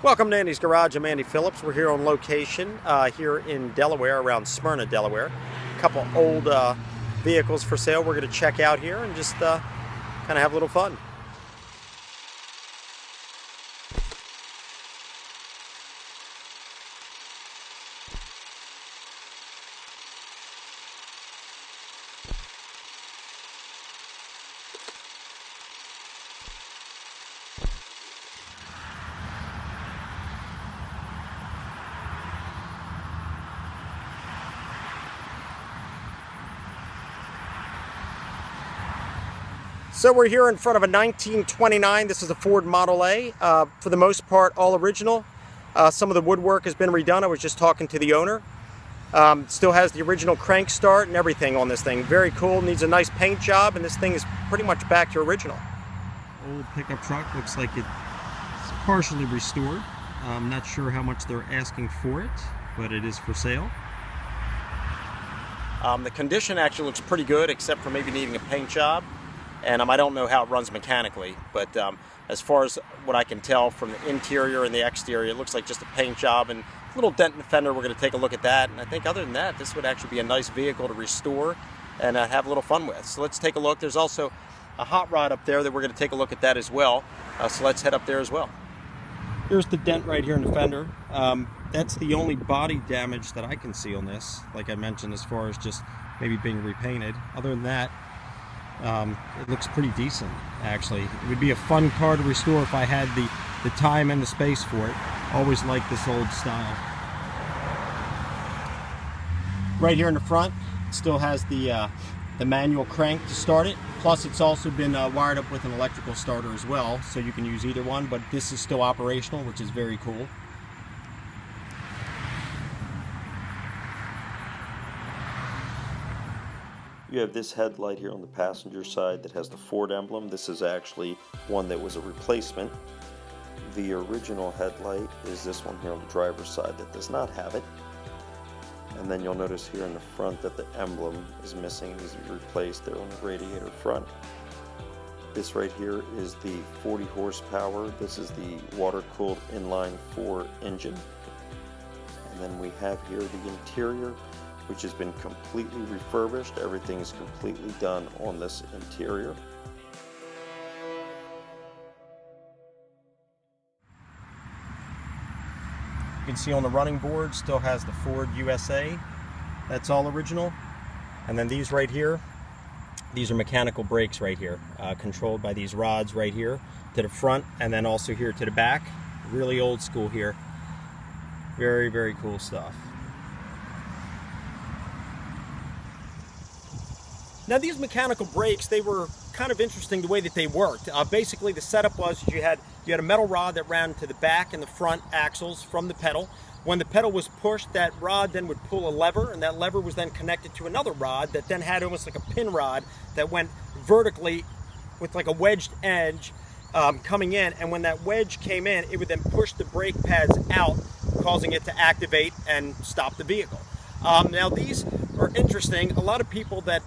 Welcome to Andy's Garage. I'm Andy Phillips. We're here on location here in Delaware, around Smyrna, Delaware. A couple old vehicles for sale we're going to check out here and just kind of have a little fun. So we're here in front of a 1929. This is a Ford Model A. For the most part, all original. Some of the woodwork has been redone. I was just talking to the owner. Still has the original crank start and everything on this thing. Very cool. Needs a nice paint job, and this thing is pretty much back to original. Old pickup truck. Looks like it's partially restored. I'm not sure how much they're asking for it, but it is for sale. The condition actually looks pretty good, except for maybe needing a paint job. And I don't know how it runs mechanically, but as far as what I can tell from the interior and the exterior, it looks like just a paint job and a little dent in the fender. We're going to take a look at that, and I think other than that, this would actually be a nice vehicle to restore and have a little fun with. So let's take a look. There's also a hot rod up there that we're going to take a look at that as well. So let's head up there as well. Here's the dent right here in the fender. That's the only body damage that I can see on this, like I mentioned, as far as just maybe being repainted. Other than that, it looks pretty decent, actually. It would be a fun car to restore if I had the time and the space for it. Always liked this old style. Right here in the front, it still has the manual crank to start it. Plus, it's also been wired up with an electrical starter as well, so you can use either one, but this is still operational, which is very cool. You have this headlight here on the passenger side that has the Ford emblem. This is actually one that was a replacement. The original headlight is this one here on the driver's side that does not have it. And then you'll notice here in the front that the emblem is missing. It needs to be replaced there on the radiator front. This right here is the 40 horsepower. This is the water-cooled inline 4 engine. And then we have here the interior, which has been completely refurbished. Everything is completely done on this interior. You can see on the running board still has the Ford USA. That's all original. And then these right here, these are mechanical brakes right here, controlled by these rods right here to the front and then also here to the back. Really old school here. Very, very cool stuff. Now these mechanical brakes, they were kind of interesting the way that they worked. Basically the setup was you had a metal rod that ran to the back and the front axles from the pedal. When the pedal was pushed, that rod then would pull a lever, and that lever was then connected to another rod that then had almost like a pin rod that went vertically with like a wedged edge coming in, and when that wedge came in, it would then push the brake pads out, causing it to activate and stop the vehicle. Now these are interesting. A lot of people that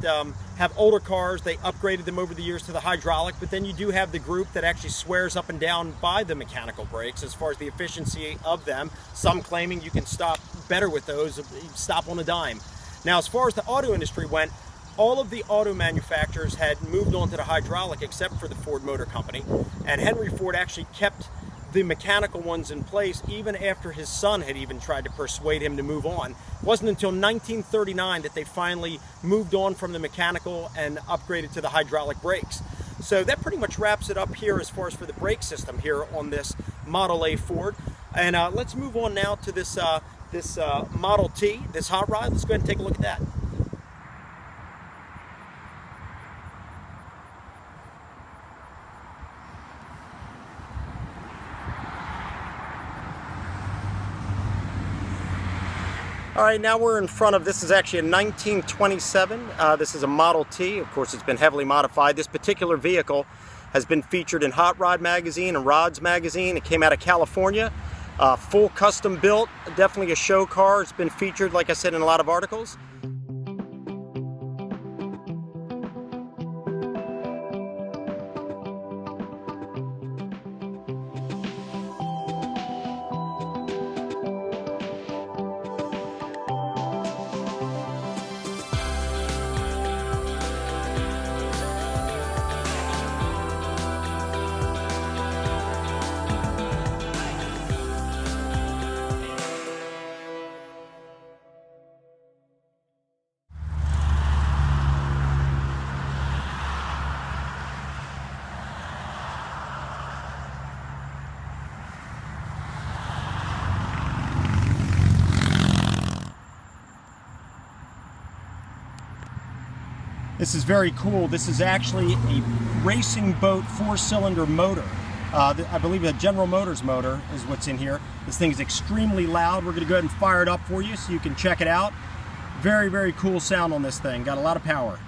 have older cars, they upgraded them over the years to the hydraulic, but then you do have the group that actually swears up and down by the mechanical brakes as far as the efficiency of them. Some claiming you can stop better with those, stop on a dime. Now as far as the auto industry went, all of the auto manufacturers had moved on to the hydraulic except for the Ford Motor Company, and Henry Ford actually kept the mechanical ones in place even after his son had even tried to persuade him to move on. It wasn't until 1939 that they finally moved on from the mechanical and upgraded to the hydraulic brakes. So that pretty much wraps it up here as far as for the brake system here on this Model A Ford. And let's move on now to this Model T, this hot rod. Let's go ahead and take a look at that. All right, now we're in front of, this is actually a 1927. This is a Model T. Of course, it's been heavily modified. This particular vehicle has been featured in Hot Rod magazine and Rods magazine. It came out of California. Full custom built, definitely a show car. It's been featured, like I said, in a lot of articles. This is very cool. This is actually a racing boat 4-cylinder motor. I believe a General Motors motor is what's in here. This thing is extremely loud. We're going to go ahead and fire it up for you so you can check it out. Very, very cool sound on this thing. Got a lot of power.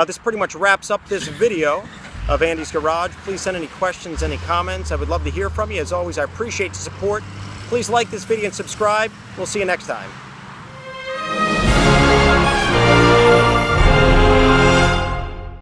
This pretty much wraps up this video of Andy's Garage. Please send any questions, any comments. I would love to hear from you. As always, I appreciate the support. Please like this video and subscribe. We'll see you next time.